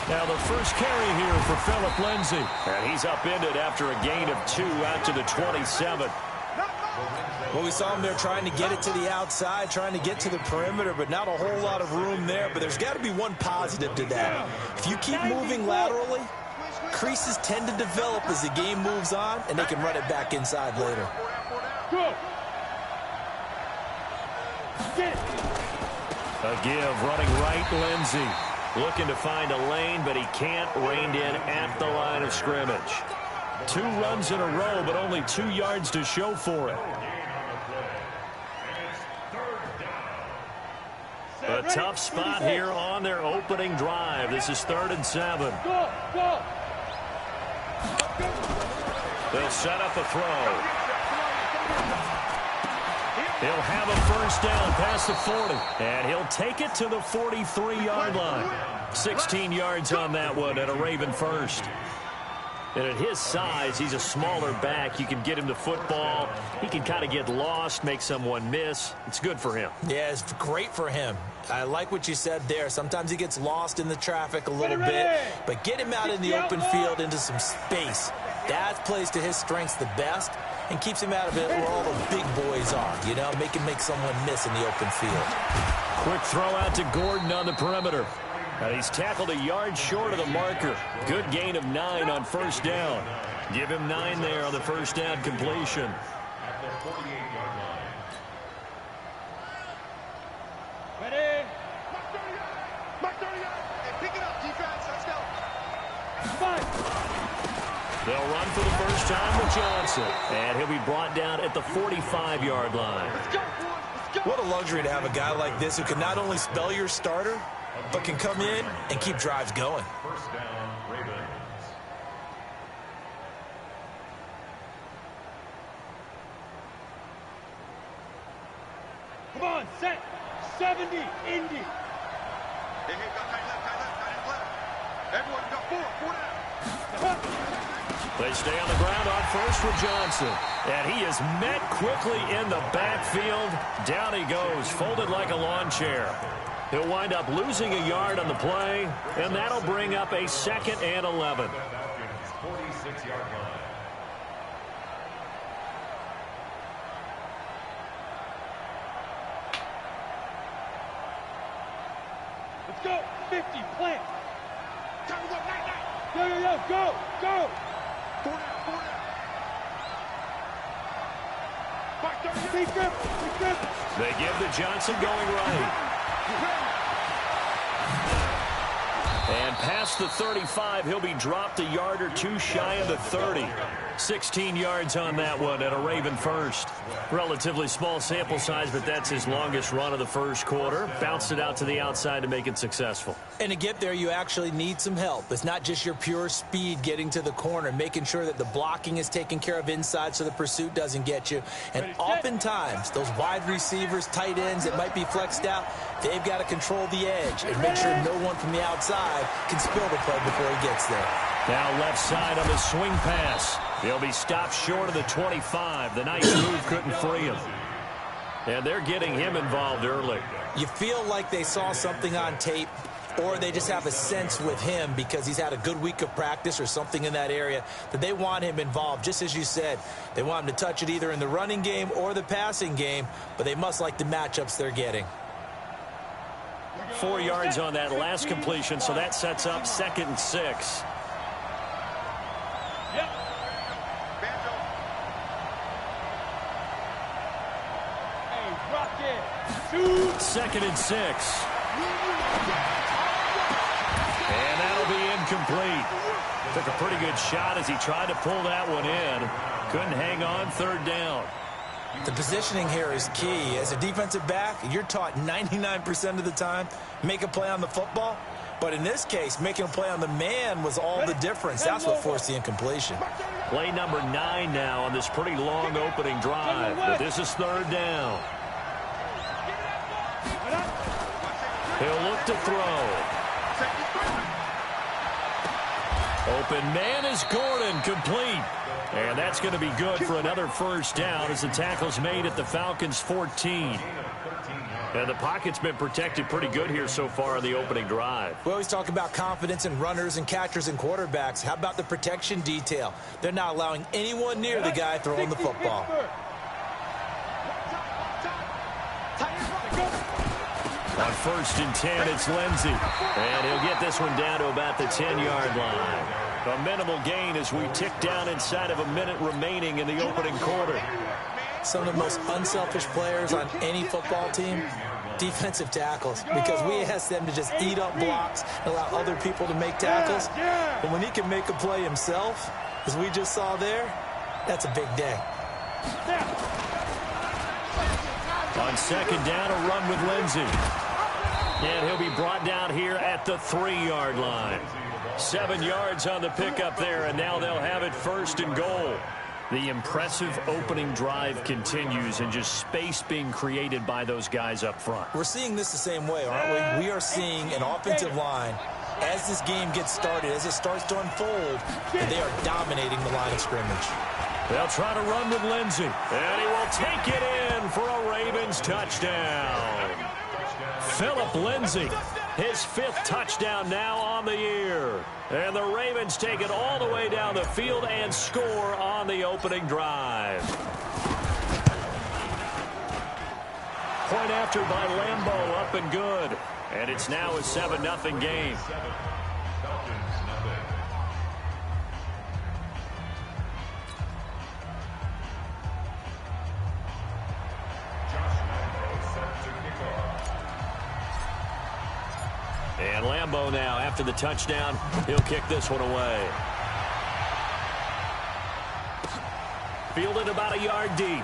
Now the first carry here for Phillip Lindsay. And he's upended after a gain of 2 out to the 27. Well, we saw him there trying to get it to the outside, trying to get to the perimeter, but not a whole lot of room there. But there's got to be one positive to that. If you keep moving laterally, creases tend to develop as the game moves on, and they can run it back inside later. A give, running right, Lindsay. Looking to find a lane, but he can't. Reined in at the line of scrimmage. 2 runs in a row, but only 2 yards to show for it. A tough spot here on their opening drive. This is 3rd and 7. They'll set up a throw. He'll have a first down past the 40. And he'll take it to the 43-yard line. 16 yards on that one and a Raven first. And at his size, he's a smaller back. You can get him the football. He can kind of get lost, make someone miss. It's good for him. Yeah, it's great for him. I like what you said there. Sometimes he gets lost in the traffic a little bit. But get him out in the open field into some space. That plays to his strengths the best and keeps him out of it where all the big boys are. You know, make someone miss in the open field. Quick throw out to Gordon on the perimeter. He's tackled a yard short of the marker. Good gain of 9 on first down. Give him 9 there on the first down completion. Ready? Pick it up, defense. Let's go. They'll run for the first time with Johnson. And he'll be brought down at the 45-yard line. What a luxury to have a guy like this who can not only spell your starter, but can come in and keep drives going. First down, Ravens. Come on, set. 70, Indy. Everyone got 4 down. They stay on the ground on first with Johnson. And he is met quickly in the backfield. Down he goes, folded like a lawn chair. He'll wind up losing a yard on the play, and that'll bring up a 2nd and 11. 46-yard line. Let's go. 50, plant. Yo, go. 4 down. They give to Johnson going right. And past the 35, he'll be dropped a yard or 2 shy of the 30. 16 yards on that one and a Raven first. Relatively small sample size, but that's his longest run of the first quarter. Bounced it out to the outside to make it successful. And to get there, you actually need some help. It's not just your pure speed getting to the corner, making sure that the blocking is taken care of inside so the pursuit doesn't get you. And oftentimes, those wide receivers, tight ends that might be flexed out, they've got to control the edge and make sure no one from the outside can spill the play before he gets there. Now left side on the swing pass. He'll be stopped short of the 25. The nice move couldn't free him. And they're getting him involved early. You feel like they saw something on tape, or they just have a sense with him because he's had a good week of practice or something in that area that they want him involved. Just as you said, they want him to touch it either in the running game or the passing game, but they must like the matchups they're getting. 4 yards on that last completion, so that sets up 2nd and 6. Second and 6. And that'll be incomplete. Took a pretty good shot as he tried to pull that one in. Couldn't hang on, 3rd down. The positioning here is key. As a defensive back, you're taught 99% of the time, make a play on the football. But in this case, making a play on the man was all the difference. That's what forced the incompletion. Play number 9 now on this pretty long opening drive. But this is 3rd down. He'll look to throw. Open man is Gordon, complete. And that's going to be good for another first down as the tackle's made at the Falcons' 14. And the pocket's been protected pretty good here so far in the opening drive. We always talk about confidence in runners and catchers and quarterbacks. How about the protection detail? They're not allowing anyone near the guy throwing the football. On 1st and 10, it's Lindsey. And he'll get this one down to about the 10-yard line. A minimal gain as we tick down inside of a minute remaining in the opening quarter. Some of the most unselfish players on any football team, defensive tackles, because we ask them to just eat up blocks and allow other people to make tackles. But when he can make a play himself, as we just saw there, that's a big day. On 2nd down, a run with Lindsey. And he'll be brought down here at the 3-yard line. 7 yards on the pickup there, and now they'll have it 1st and goal. The impressive opening drive continues, and just space being created by those guys up front. We're seeing this the same way, aren't we? We are seeing an offensive line, as this game gets started, as it starts to unfold, and they are dominating the line of scrimmage. They'll try to run with Lindsey, and he will take it in for a Ravens touchdown. Phillip Lindsey, his 5th touchdown now on the year. And the Ravens take it all the way down the field and score on the opening drive. Point after by Lambeau, up and good. And it's now a 7-0 game. And Lambeau now, after the touchdown, he'll kick this one away. Fielded about a yard deep.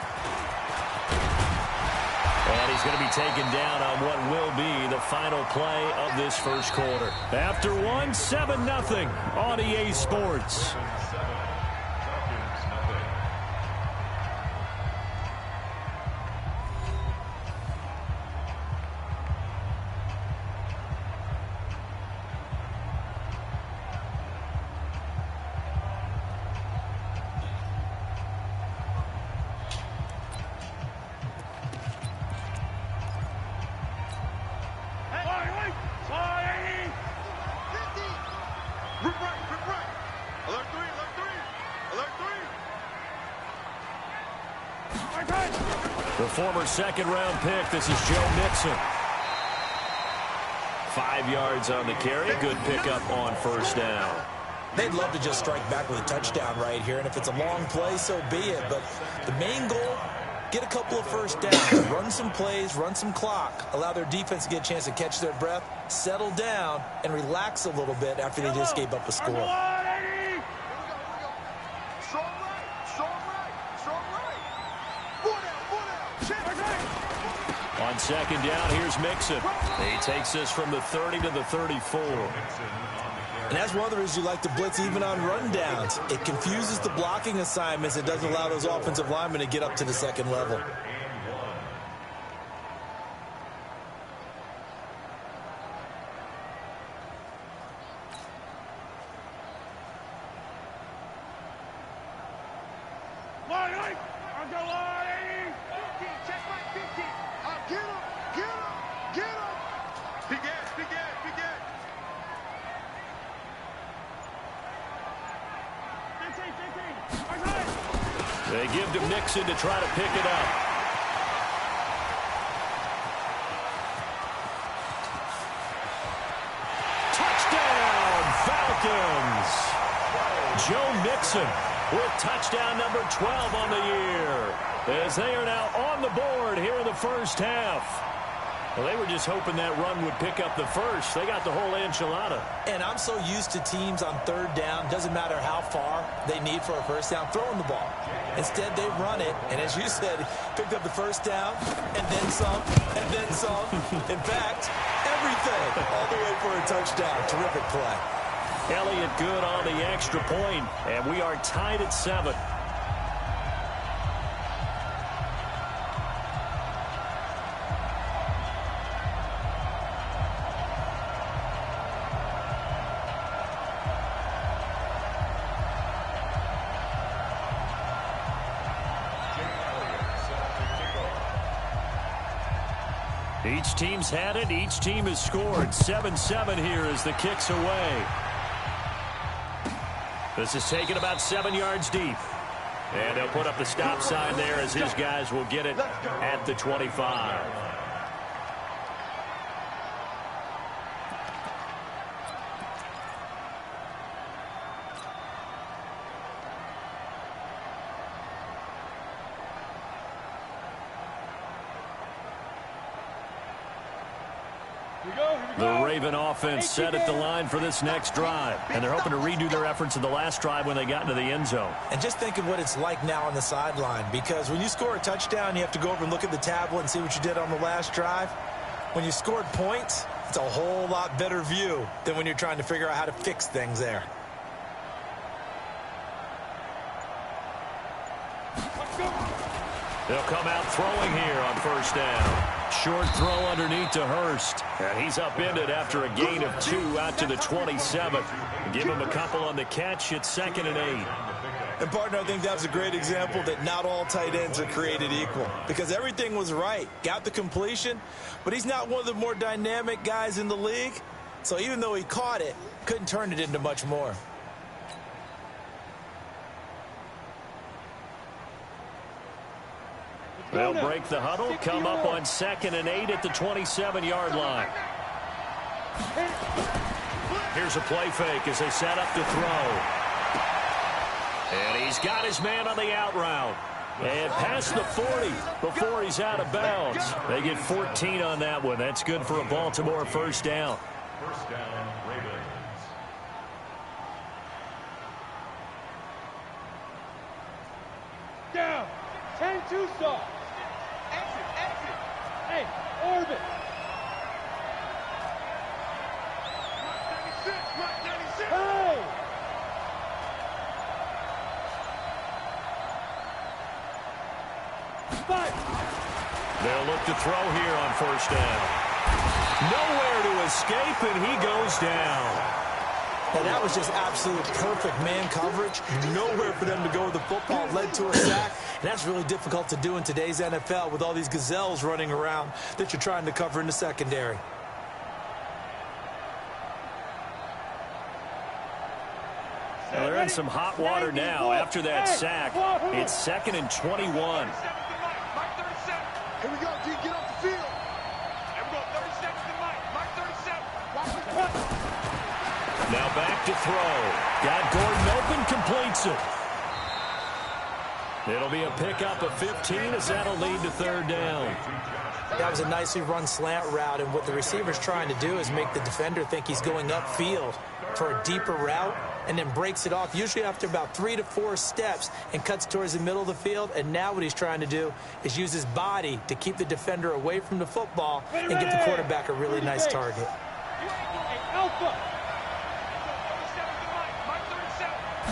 And he's going to be taken down on what will be the final play of this first quarter. After one, 7-0 on EA Sports. The former 2nd-round pick, this is Joe Mixon. 5 yards on the carry, good pickup on 1st down. They'd love to just strike back with a touchdown right here, and if it's a long play, so be it. But the main goal, get a couple of 1st downs, run some plays, run some clock, allow their defense to get a chance to catch their breath, settle down, and relax a little bit after they just gave up a score. On 2nd down, here's Mixon. He takes this from the 30 to the 34. And that's one of the reasons you like to blitz even on rundowns. It confuses the blocking assignments. It doesn't allow those offensive linemen to get up to the 2nd level. They give to Mixon to try to pick it up. Touchdown, Falcons! Joe Mixon with touchdown number 12 on the year, as they are now on the board here in the 1st half. Well, they were just hoping that run would pick up the first. They got the whole enchilada. And I'm so used to teams on 3rd down, doesn't matter how far they need for a 1st down, throwing the ball. Instead, they run it, and as you said, picked up the 1st down, and then some, and then some. In fact, everything, all the way for a touchdown. Terrific play. Elliott good on the extra point, and we are tied at 7. Each team's had it. Each team has scored. 7-7 here as the kick's away. This is taken about 7 yards deep. And they'll put up the stop sign there as his guys will get it at the 25. The Raven offense set at the line for this next drive. And they're hoping to redo their efforts in the last drive when they got into the end zone. And just think of what it's like now on the sideline. Because when you score a touchdown, you have to go over and look at the tablet and see what you did on the last drive. When you scored points, it's a whole lot better view than when you're trying to figure out how to fix things there. They'll come out throwing here on first down. Short throw underneath to Hurst. And he's upended after a gain of 2 out to the 27. Give him a couple on the catch. It's 2nd and 8. And, partner, I think that was a great example that not all tight ends are created equal. Because everything was right. Got the completion, but he's not one of the more dynamic guys in the league. So even though he caught it, couldn't turn it into much more. They'll break the huddle, come up on 2nd and 8 at the 27-yard line. Here's a play fake as they set up to throw. And he's got his man on the out route. And past the 40 before he's out of bounds. They get 14 on that one. That's good for a Baltimore first down. First down, Ravens. Down. 10-2 stop. Exit. Hey, orbit. 96. Hey! They'll look to throw here on first down. Nowhere to escape, and he goes down. And that was just absolute perfect man coverage. Nowhere for them to go with the football. Led to a sack. And that's really difficult to do in today's NFL with all these gazelles running around that you're trying to cover in the secondary. Well, they're in some hot water now after that sack. It's 2nd and 21. Here we go, G. Get off the field. Here we go, 30 seconds to Mike 37. Watch the Now back to throw. Got Gordon open, completes it. It'll be a pickup of 15 as that'll lead to 3rd down. That was a nicely run slant route, and what the receiver's trying to do is make the defender think he's going upfield for a deeper route, and then breaks it off, usually after about 3 to 4 steps, and cuts towards the middle of the field. And now what he's trying to do is use his body to keep the defender away from the football and give the quarterback a really nice target. Alpha.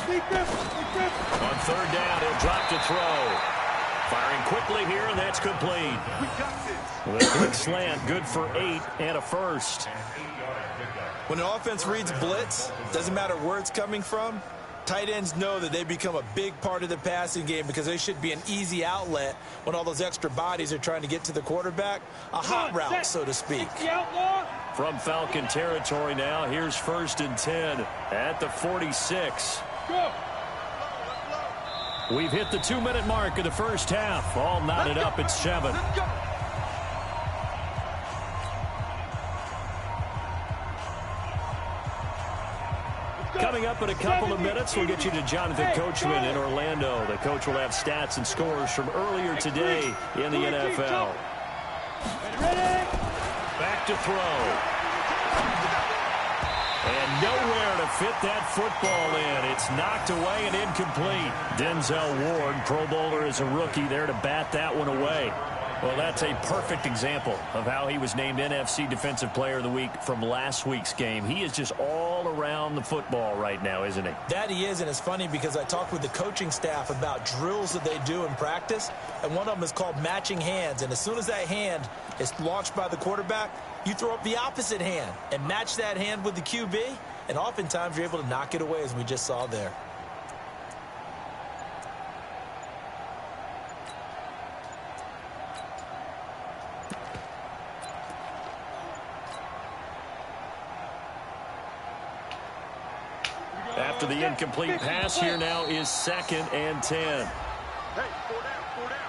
On 3rd down, he'll drop to throw. Firing quickly here, and that's complete. The quick slant, good for 8 and a first. When an offense reads blitz, doesn't matter where it's coming from, tight ends know that they become a big part of the passing game because they should be an easy outlet when all those extra bodies are trying to get to the quarterback. A hot route, so to speak. From Falcon territory now, here's 1st and 10 at the 46. Go. We've hit the 2-minute mark of the first half. All knotted up at 7. Coming up in a couple of minutes, we'll get you to Jonathan Coachman in Orlando. The coach will have stats and scores from earlier today in the NFL. Back to throw. And nowhere to fit that football in. It's knocked away and incomplete. Denzel Ward, Pro Bowler as a rookie, there to bat that one away. Well, that's a perfect example of how he was named NFC Defensive Player of the Week from last week's game. He is just all around the football right now, isn't he? That he is, and it's funny because I talked with the coaching staff about drills that they do in practice, and one of them is called matching hands. And as soon as that hand is launched by the quarterback, you throw up the opposite hand and match that hand with the QB, and oftentimes you're able to knock it away, as we just saw there. after the incomplete pass. Here now is 2nd and 10. Hey, 4 down, 4 down.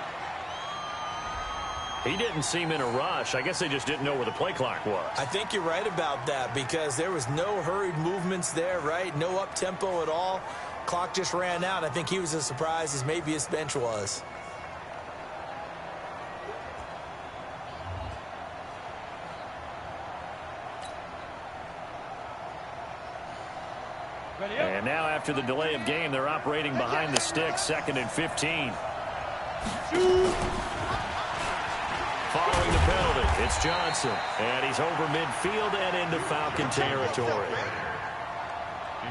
He didn't seem in a rush. I guess they just didn't know where the play clock was. I think you're right about that because there was no hurried movements there, right? No up-tempo at all. Clock just ran out. I think he was as surprised as maybe his bench was. And now after the delay of game, they're operating behind the sticks, 2nd and 15. Following the penalty, it's Johnson. And he's over midfield and into Falcon territory.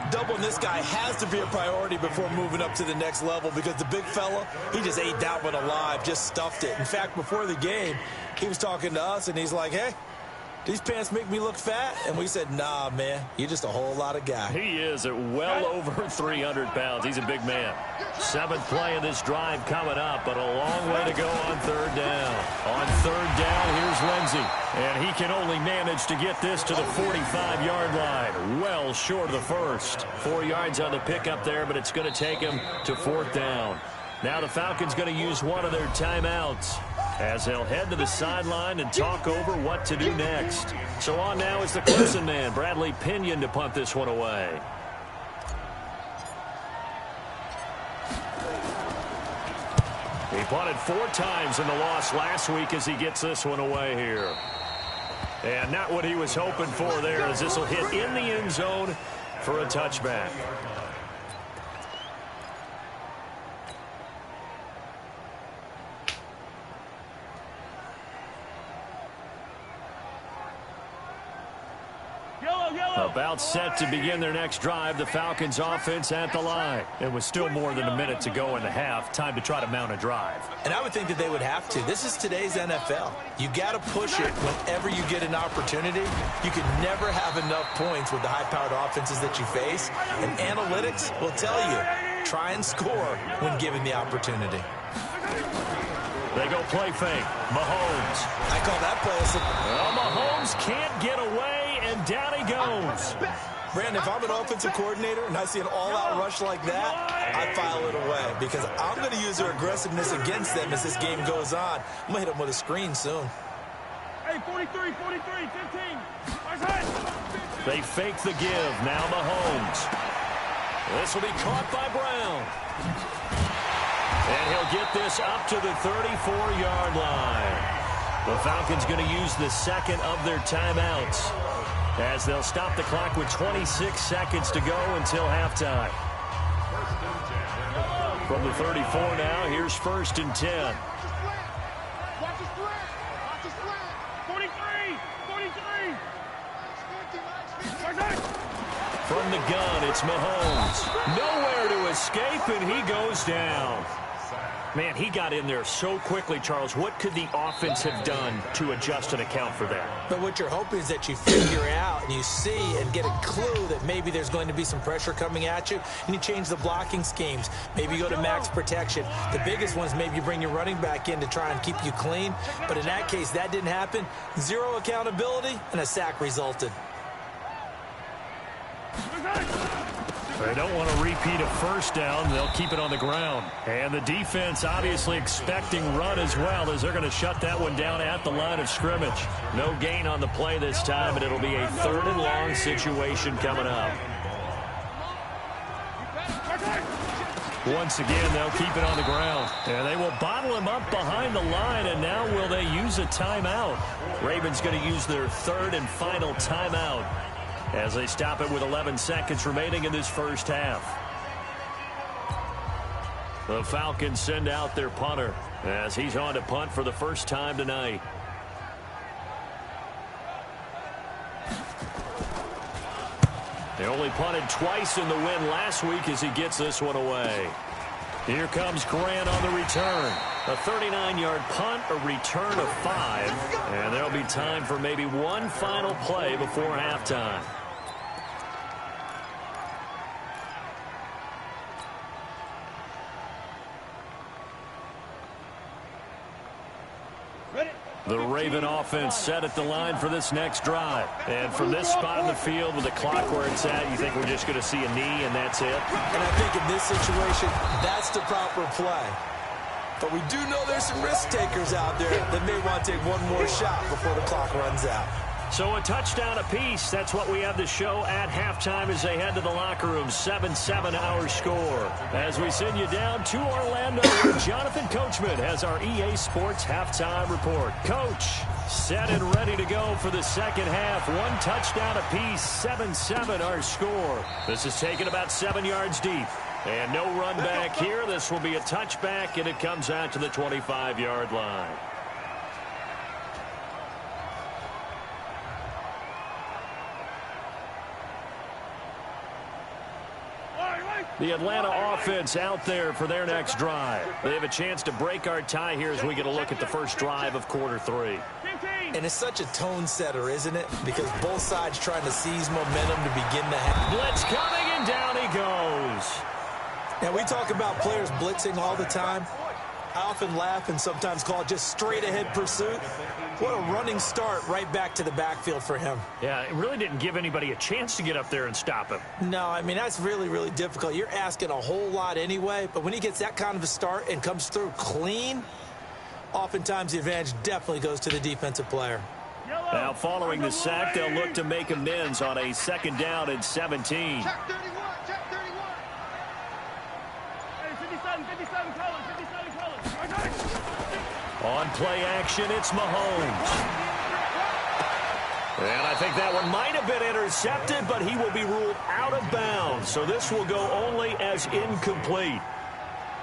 Doubling this guy has to be a priority before moving up to the next level because the big fella, he just ate that one alive, just stuffed it. In fact, before the game, he was talking to us, and he's like, hey, these pants make me look fat? And we said, nah, man, you're just a whole lot of guy. He is at well over 300 pounds. He's a big man. 7th play of this drive coming up, but a long way to go on 3rd down. On 3rd down, here's Lindsey. And he can only manage to get this to the 45-yard line. Well short of the first. 4 yards on the pickup there, but it's going to take him to 4th down. Now the Falcons going to use one of their timeouts as they'll head to the sideline and talk over what to do next. So on now is the Clemson man, Bradley Pinion, to punt this one away. He punted 4 times in the loss last week as he gets this one away here. And not what he was hoping for there, as this will hit in the end zone for a touchback. About set to begin their next drive, the Falcons offense at the line. And with still more than a minute to go in the half, time to try to mount a drive. And I would think that they would have to. This is today's NFL. You got to push it whenever you get an opportunity. You can never have enough points with the high-powered offenses that you face. And analytics will tell you, try and score when given the opportunity. They go play fake. Mahomes. I call that play a... Well, Mahomes can't get away, and down he goes. Brandon, if I'm an offensive coordinator and I see an all-out rush like that, I file it away because I'm going to use their aggressiveness against them as this game goes on. I'm going to hit them with a screen soon. Hey, 43, 43, 15. They fake the give. Now Mahomes. This will be caught by Brown. And he'll get this up to the 34-yard line. The Falcons going to use the 2nd of their timeouts as they'll stop the clock with 26 seconds to go until halftime. From the 34 now, here's 1st and 10. Watch his flat. Watch his flat. 43, 43. From the gun, it's Mahomes. Nowhere to escape, and he goes down. Man, he got in there so quickly, Charles. What could the offense have done to adjust and account for that? But what you're hoping is that you figure out and you see and get a clue that maybe there's going to be some pressure coming at you, and you change the blocking schemes. Maybe you go to max protection. The biggest one is maybe you bring your running back in to try and keep you clean. But in that case, that didn't happen. 0 accountability, and a sack resulted. They don't want to repeat a first down. They'll keep it on the ground. And the defense obviously expecting run as well, as they're going to shut that one down at the line of scrimmage. No gain on the play this time, and it'll be a 3rd and long situation coming up. Once again, they'll keep it on the ground. And they will bottle him up behind the line, and now will they use a timeout? Ravens going to use their 3rd and final timeout as they stop it with 11 seconds remaining in this first half. The Falcons send out their punter as he's on to punt for the first time tonight. They only punted twice in the win last week as he gets this one away. Here comes Grant on the return. A 39-yard punt, a return of 5. And there'll be time for maybe one final play before halftime. Ready? The Raven offense set at the line for this next drive. And from this spot in the field with the clock where it's at, you think we're just going to see a knee and that's it? And I think in this situation, that's the proper play. But we do know there's some risk takers out there that may want to take one more shot before the clock runs out. So a touchdown apiece. That's what we have to show at halftime as they head to the locker room. 7-7 our score. As we send you down to Orlando, where Jonathan Coachman has our EA Sports halftime report. Coach, set and ready to go for the second half. One touchdown apiece. 7-7 our score. This is taken about 7 yards deep. And no run back here. This will be a touchback, and it comes out to the 25-yard line. The Atlanta offense out there for their next drive. They have a chance to break our tie here as we get a look at the first drive of quarter 3. And it's such a tone setter, isn't it? Because both sides trying to seize momentum to begin the half. Blitz coming, and down he goes. Now, we talk about players blitzing all the time. I often laugh and sometimes call it just straight-ahead pursuit. What a running start right back to the backfield for him. Yeah, it really didn't give anybody a chance to get up there and stop him. No, I mean, that's really, really difficult. You're asking a whole lot anyway, but when he gets that kind of a start and comes through clean, oftentimes the advantage definitely goes to the defensive player. Now, following the sack, they'll look to make amends on a 2nd down and 17. Check 31, check 31. Hey, 57 colors, 57 colors. On play action, it's Mahomes. And I think that one might have been intercepted, but he will be ruled out of bounds. So this will go only as incomplete.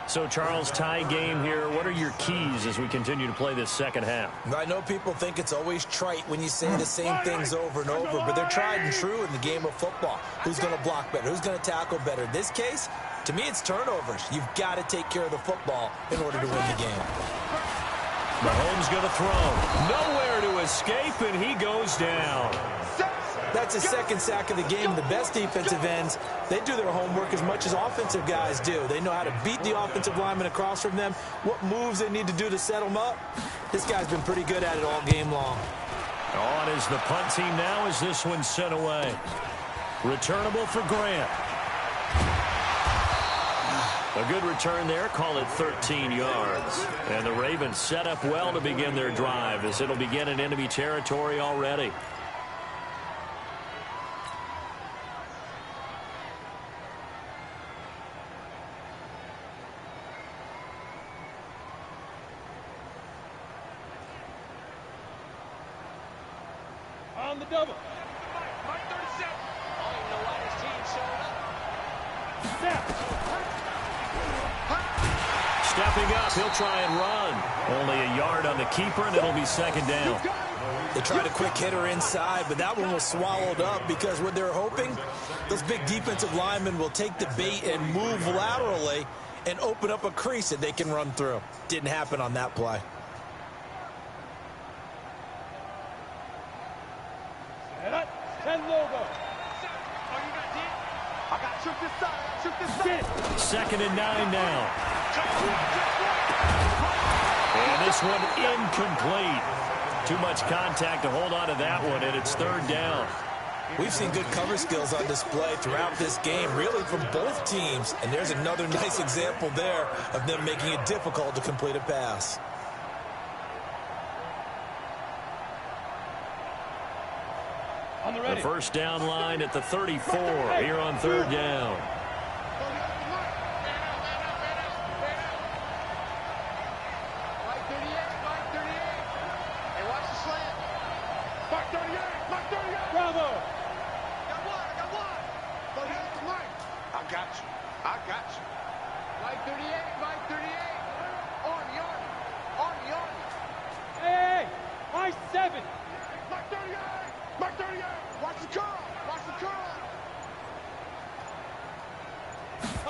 So, Charles, tie game here. What are your keys as we continue to play this second half? I know people think it's always trite when you say the same things over and over, but they're tried and true in the game of football. Who's going to block better? Who's going to tackle better? In this case, to me, it's turnovers. You've got to take care of the football in order to win the game. Mahomes going to throw. Nowhere to escape, and he goes down. That's his 2nd sack of the game. The best defensive ends, they do their homework as much as offensive guys do. They know how to beat the offensive lineman across from them, what moves they need to do to set them up. This guy's been pretty good at it all game long. On is the punt team now as this one's sent away. Returnable for Grant. A good return there, call it 13 yards. And the Ravens set up well to begin their drive as it'll begin in enemy territory already. On the double. Mike 37. I don't even know why this team showed up. Snap. Stepping up, he'll try and run. Only a yard on the keeper, and it'll be 2nd down. They tried a quick hitter inside, but that one was swallowed up because what they're hoping, those big defensive linemen will take the bait and move laterally and open up a crease that they can run through. Didn't happen on that play. Send logo. Oh, you got deep? I got shoot this side. Shoot this side. 2nd and 9 now. And this one incomplete. Too much contact to hold on to that one, and it's 3rd down. We've seen good cover skills on display throughout this game, really from both teams. And there's another nice example there of them making it difficult to complete a pass. The first down line at the 34 here on 3rd down.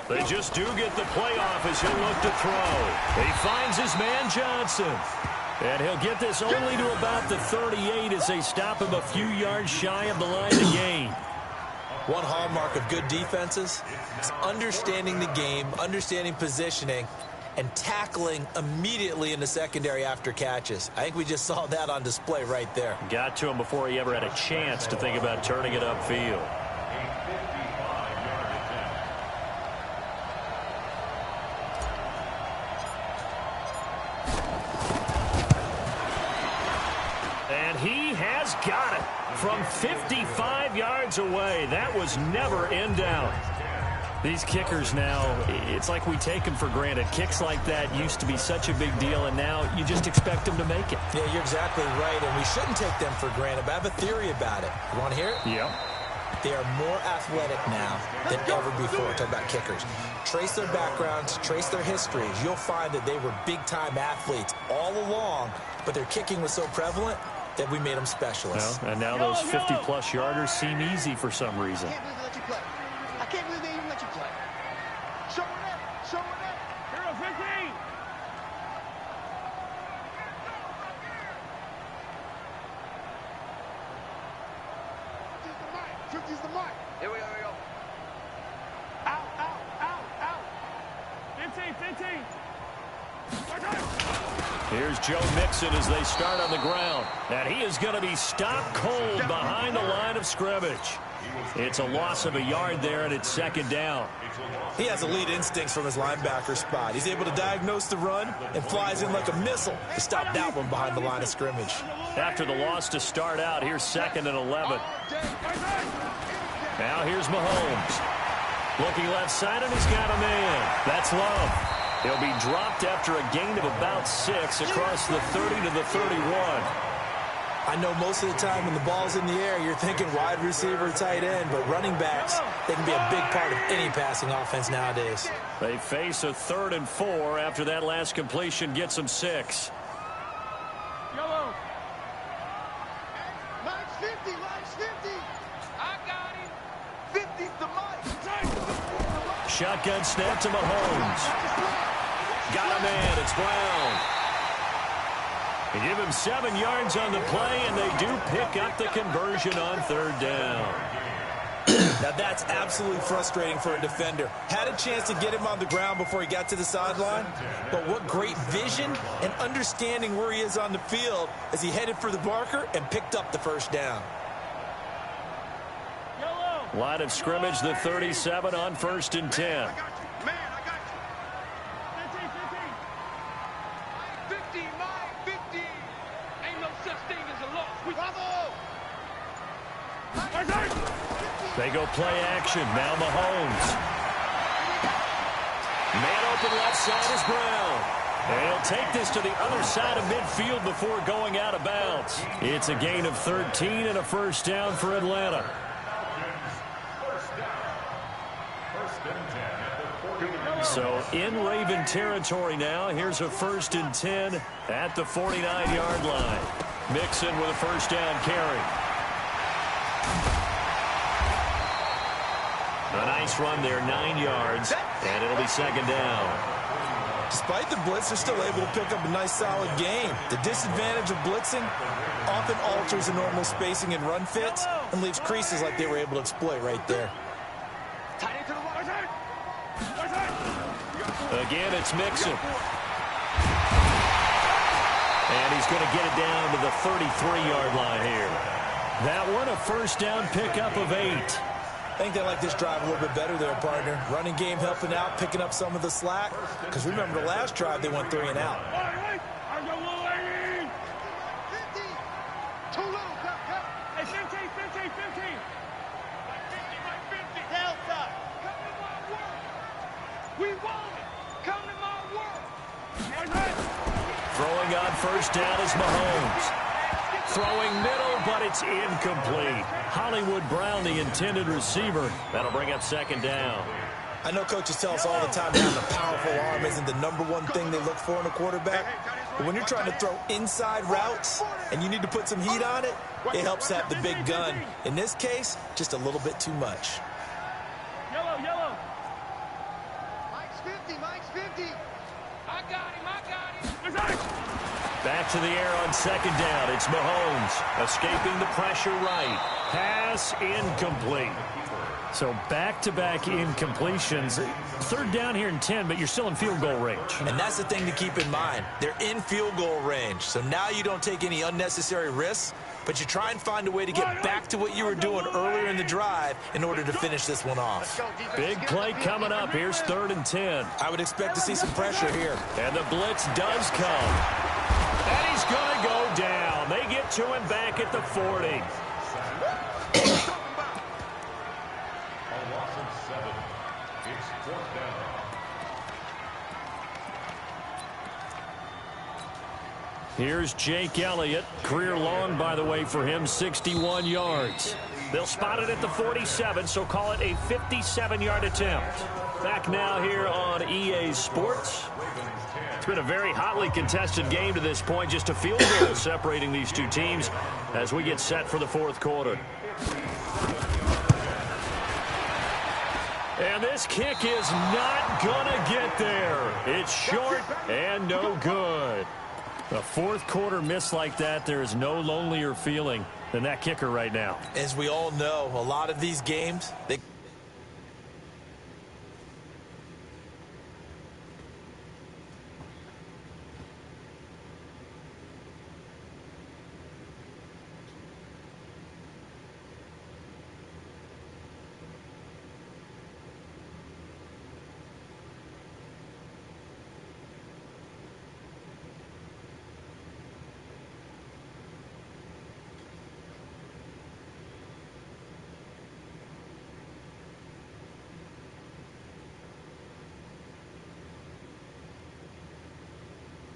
They just do get the playoff as he'll look to throw. He finds his man Johnson. And he'll get this only to about the 38 as they stop him a few yards shy of the line to gain. One hallmark of good defenses is understanding the game, understanding positioning, and tackling immediately in the secondary after catches. I think we just saw that on display right there. Got to him before he ever had a chance to think about turning it upfield. And he has got it from 55 yards away. That was never in doubt. These kickers now, it's like we take them for granted. Kicks like that used to be such a big deal, and now you just expect them to make it. Yeah, you're exactly right, and we shouldn't take them for granted, but I have a theory about it. You want to hear it? Yep. They are more athletic now than ever before. Talk about kickers. Trace their backgrounds, trace their histories. You'll find that they were big-time athletes all along, but their kicking was so prevalent that we made them specialists. Well, and now those 50-plus yarders seem easy for some reason. I can't believe they even let you play. Show it up. Show it up. Hero 15. Fifty's the mic. Here we go. Out. 15. Here's Joe Mixon as they start on the ground. And he is going to be stopped cold behind the line of scrimmage. It's a loss of a yard there, and it's second down. He has elite instincts from his linebacker spot. He's able to diagnose the run and flies in like a missile to stop that one behind the line of scrimmage. After the loss to start out, here's 2nd and 11. Now here's Mahomes. Looking left side, and he's got a man. That's Love. He'll be dropped after a gain of about 6 across the 30 to the 31. I know most of the time when the ball's in the air, you're thinking wide receiver, tight end, but running backs, they can be a big part of any passing offense nowadays. They face a 3rd and 4 after that last completion gets them 6. Yellow. Line's 50. I got him. 50's the mic. Shotgun snap to Mahomes. Got a man. It's Brown. They give him 7 yards on the play, and they do pick up the conversion on 3rd down. Now, that's absolutely frustrating for a defender. Had a chance to get him on the ground before he got to the sideline, but what great vision and understanding where he is on the field as he headed for the marker and picked up the 1st down. Line of scrimmage, the 37 on 1st and 10. They go play action. Now Mahomes. Man open left side is Brown. And he'll take this to the other side of midfield before going out of bounds. It's a gain of 13 and a 1st down for Atlanta. So in Raven territory now. Here's a 1st and 10 at the 49-yard line. Mixon with a 1st down carry. A nice run there, 9 yards, and it'll be 2nd down. Despite the blitz, they're still able to pick up a nice, solid game. The disadvantage of blitzing often alters the normal spacing and run fits and leaves creases like they were able to exploit right there. Again, it's Mixon. And he's going to get it down to the 33-yard line here. That one, a 1st down pickup of 8. I think they like this drive a little bit better there, partner. Running game helping out, picking up some of the slack. Because remember, the last drive, they went 3 and out. Throwing on 1st down is Mahomes. Throwing middle, but it's incomplete. Hollywood Brown, the intended receiver. That'll bring up 2nd down. I know coaches tell us all the time having a powerful arm isn't the #1 thing they look for in a quarterback. But when you're trying to throw inside routes and you need to put some heat on it, it helps have the big gun. In this case, just a little bit too much. Yellow. Mike's 50. I got him. Back to the air on 2nd down. It's Mahomes escaping the pressure right. Pass incomplete. So back-to-back incompletions. Third down here and 10, but you're still in field goal range. And that's the thing to keep in mind. They're in field goal range. So now you don't take any unnecessary risks, but you try and find a way to get back to what you were doing earlier in the drive in order to finish this one off. Big play coming up. Here's 3rd and 10. I would expect to see some pressure here. And the blitz does come. And he's going to go down. They get to him back at the 40. Here's Jake Elliott. Career long, by the way, for him, 61 yards. They'll spot it at the 47, so call it a 57-yard attempt. Back now here on EA Sports. It's been a very hotly contested game to this point. Just a field goal separating these two teams as we get set for the 4th quarter. And this kick is not going to get there. It's short and no good. A 4th quarter miss like that, there is no lonelier feeling than that kicker right now. As we all know, a lot of these games, they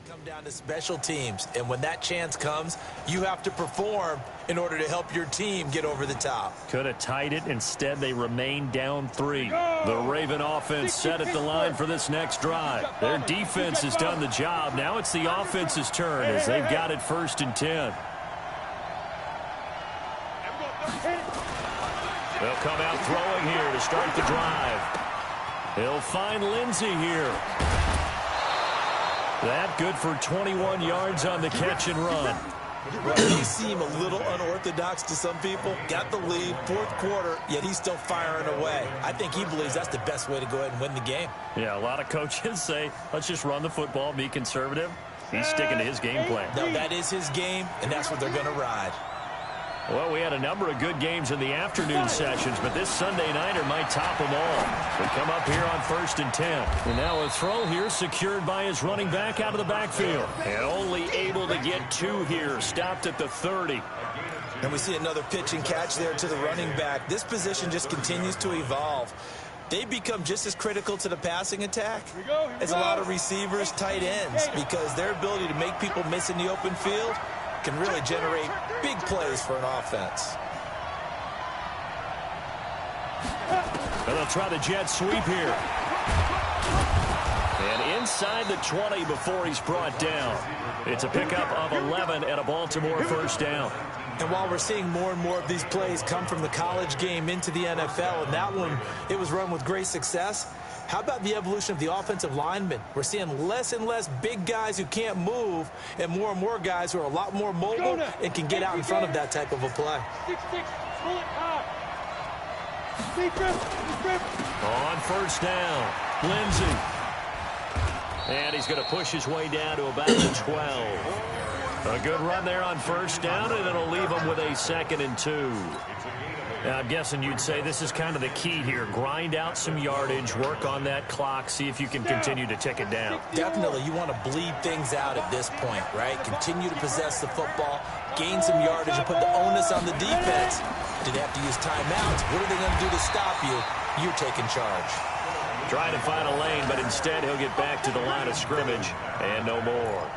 come down to special teams, and when that chance comes, you have to perform in order to help your team get over the top. Could have tied it. Instead, they remain down 3. The Raven offense set at the line for this next drive. Their defense has done the job. Now it's the offense's turn as they've got it 1st and 10. They'll come out throwing here to start the drive. He'll find Lindsey here. That good for 21 yards on the catch and run. Well, he seem a little unorthodox to some people. Got the lead, 4th quarter, yet he's still firing away. I think he believes that's the best way to go ahead and win the game. Yeah, a lot of coaches say, let's just run the football, be conservative. He's sticking to his game plan. No, that is his game, and that's what they're going to ride. Well, we had a number of good games in the afternoon sessions, but this Sunday nighter might top them all. We come up here on 1st and 10. And now a throw here secured by his running back out of the backfield. And only able to get 2 here, stopped at the 30. And we see another pitch and catch there to the running back. This position just continues to evolve. They become just as critical to the passing attack as a lot of receivers, tight ends, because their ability to make people miss in the open field can really generate big plays for an offense. And they'll try the jet sweep here. And inside the 20 before he's brought down. It's a pickup of 11 and a Baltimore 1st down. And while we're seeing more and more of these plays come from the college game into the NFL, and that one, it was run with great success, how about the evolution of the offensive linemen? We're seeing less and less big guys who can't move and more guys who are a lot more mobile and can get out in front of that type of a play. On 1st down, Lindsey. And he's going to push his way down to about the 12. A good run there on 1st down, and it'll leave him with a 2nd and 2. Now, I'm guessing you'd say this is kind of the key here. Grind out some yardage, work on that clock, see if you can continue to tick it down. Definitely, you want to bleed things out at this point, right? Continue to possess the football, gain some yardage, and put the onus on the defense. Do they have to use timeouts? What are they going to do to stop you? You're taking charge. Trying to find a lane, but instead he'll get back to the line of scrimmage and no more.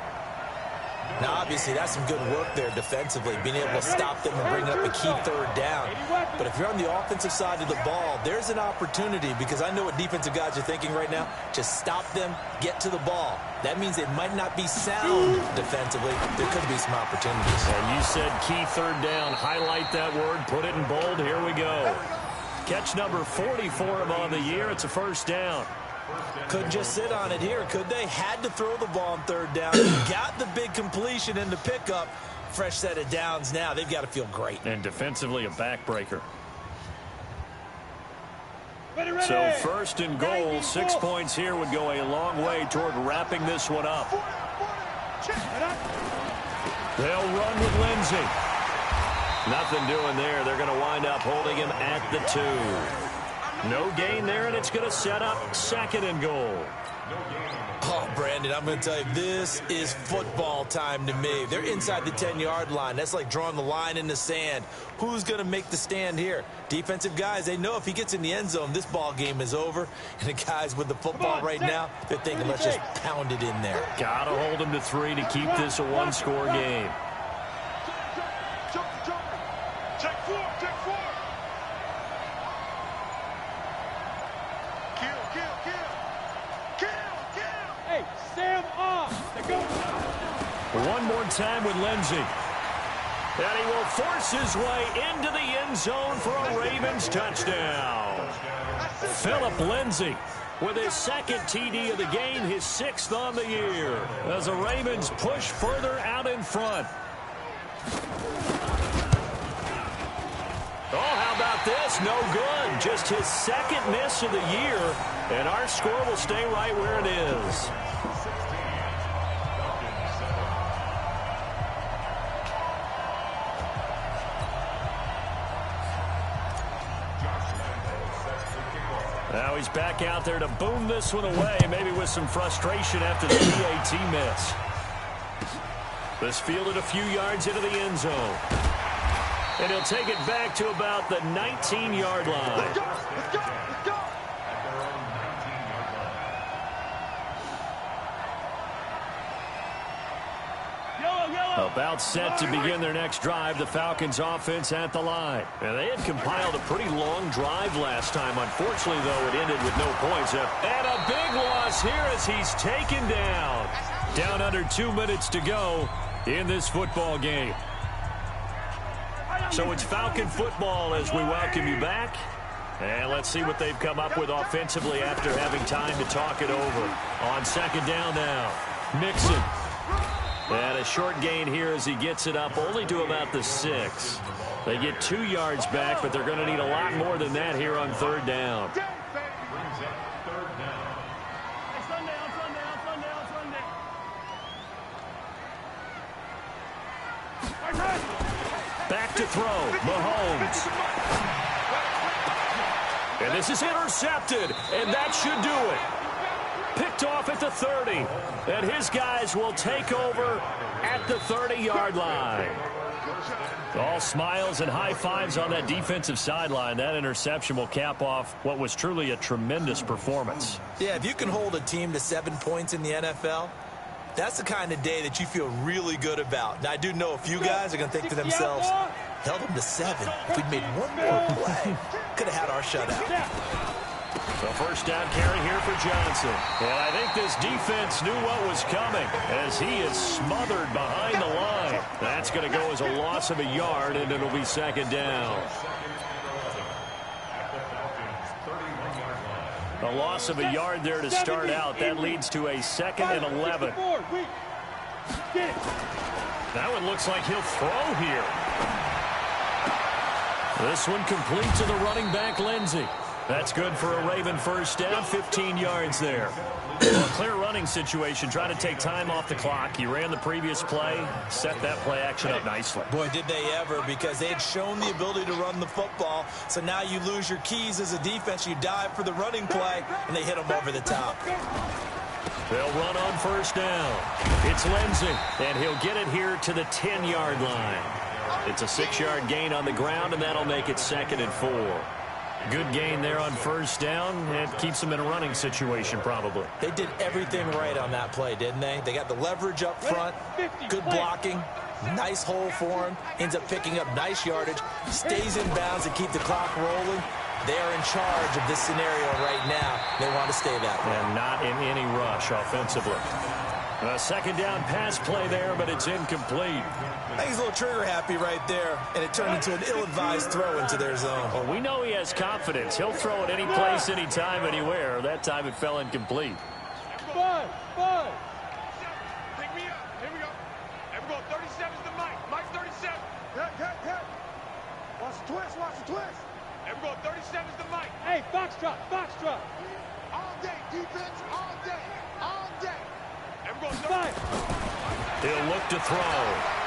Now, obviously, that's some good work there defensively, being able to stop them and bring up a key 3rd down. But if you're on the offensive side of the ball, there's an opportunity, because I know what defensive guys are thinking right now. Just stop them, get to the ball. That means it might not be sound defensively. There could be some opportunities. And you said key 3rd down. Highlight that word, put it in bold. Here we go. Catch number 40 for him on the year. It's a 1st down. Couldn't just sit on it here, could they? Had to throw the ball on 3rd down. Got the big completion in the pickup. Fresh set of downs now. They've got to feel great. And defensively, a backbreaker. So first and goal, 6 points here would go a long way toward wrapping this one up. They'll run with Lindsey. Nothing doing there. They're going to wind up holding him at the 2. No gain there, and it's going to set up second and goal. Oh, Brandon, I'm going to tell you, this is football time to me. They're inside the 10-yard line. That's like drawing the line in the sand. Who's going to make the stand here? Defensive guys, they know if he gets in the end zone, this ball game is over. And the guys with the football right now, they're thinking, let's just pound it in there. Got to hold him to 3 to keep this a one-score game. Check 4. Hey, Sam off. One more time with Lindsey. And he will force his way into the end zone for a Ravens touchdown. Philip Lindsey with his second TD of the game, his 6th on the year, as the Ravens push further out in front. Oh, how about this? No good. Just his 2nd miss of the year, and our score will stay right where it is. Now he's back out there to boom this one away, maybe with some frustration after the PAT miss. This fielded a few yards into the end zone. And he'll take it back to about the 19-yard line. Let's go. About set to begin their next drive, the Falcons offense at the line. And they had compiled a pretty long drive last time. Unfortunately, though, it ended with no points. And a big loss here as he's taken down. Down under 2 minutes to go in this football game. So it's Falcon football as we welcome you back. And let's see what they've come up with offensively after having time to talk it over. On second down now, Mixon. And a short gain here as he gets it up only to about the 6. They get 2 yards back, but they're going to need a lot more than that here on third down. Back to throw, Mahomes. And this is intercepted, and that should do it. Picked off at the 30, and his guys will take over at the 30-yard line. All smiles and high fives on that defensive sideline. That interception will cap off what was truly a tremendous performance. Yeah, if you can hold a team to 7 points in the NFL, that's the kind of day that you feel really good about. Now, I do know a few guys are going to think to themselves, held them to 7. If we'd made one more play, could have had our shutout. So first down carry here for Johnson. And I think this defense knew what was coming as he is smothered behind the line. That's going to go as a loss of a yard, and it'll be second down. A loss of a yard there to start out. That leads to a 2nd and 11. That one looks like he'll throw here. This one complete to the running back, Lindsey. That's good for a Raven first down, 15 yards there. Well, a clear running situation, trying to take time off the clock. He ran the previous play, set that play action up nicely. Boy, did they ever, because they had shown the ability to run the football. So now you lose your keys as a defense. You dive for the running play, and they hit them over the top. They'll run on first down. It's Lindsey, and he'll get it here to the 10-yard line. It's a 6-yard gain on the ground, and that'll make it 2nd and 4. Good gain there on first down. It keeps them in a running situation, probably. They did everything right on that play, didn't they? They got the leverage up front, good blocking, nice hole for him, ends up picking up nice yardage, stays in bounds to keep the clock rolling. They are in charge of this scenario right now. They want to stay that way. And not in any rush offensively. A second down pass play there, but it's incomplete. I think he's a little trigger happy right there, and it turned into an ill-advised throw into their zone. Well, we know he has confidence. He'll throw it any place, anytime, anywhere. That time it fell incomplete. Five. Pick me up. Here we go. Here we go. 37's the Mike. Mike's 37. Hit. Watch the twist. Everyone, 37's the mic. Hey, foxtrot, foxtrot. All day, defense, all day, all day. Everyone, 5. He'll look to throw.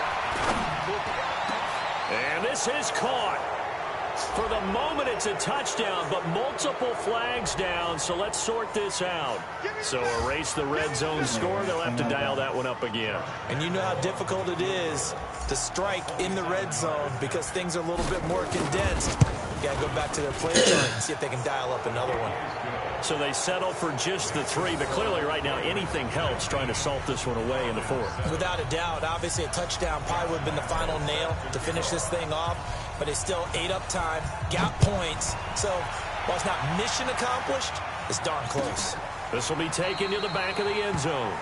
And this is caught. For the moment, it's a touchdown, but multiple flags down, so let's sort this out. So erase the red zone score. They'll have to dial that one up again. And you know how difficult it is to strike in the red zone because things are a little bit more condensed. You got to go back to their play chart and see if they can dial up another one. So they settle for just the 3, but clearly right now anything helps trying to salt this one away in the 4th. Without a doubt, obviously a touchdown probably would have been the final nail to finish this thing off, but it still ate up time, got points. So while it's not mission accomplished, it's darn close. This will be taken to the back of the end zone.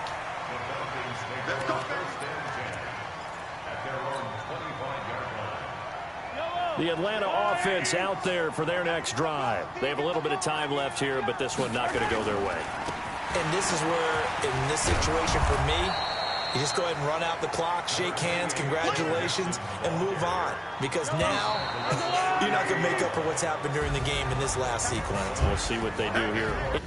The Atlanta offense out there for their next drive. They have a little bit of time left here, but this one not going to go their way. And this is where, in this situation for me, you just go ahead and run out the clock, shake hands, congratulations, and move on. Because now, you're not going to make up for what's happened during the game in this last sequence. We'll see what they do here.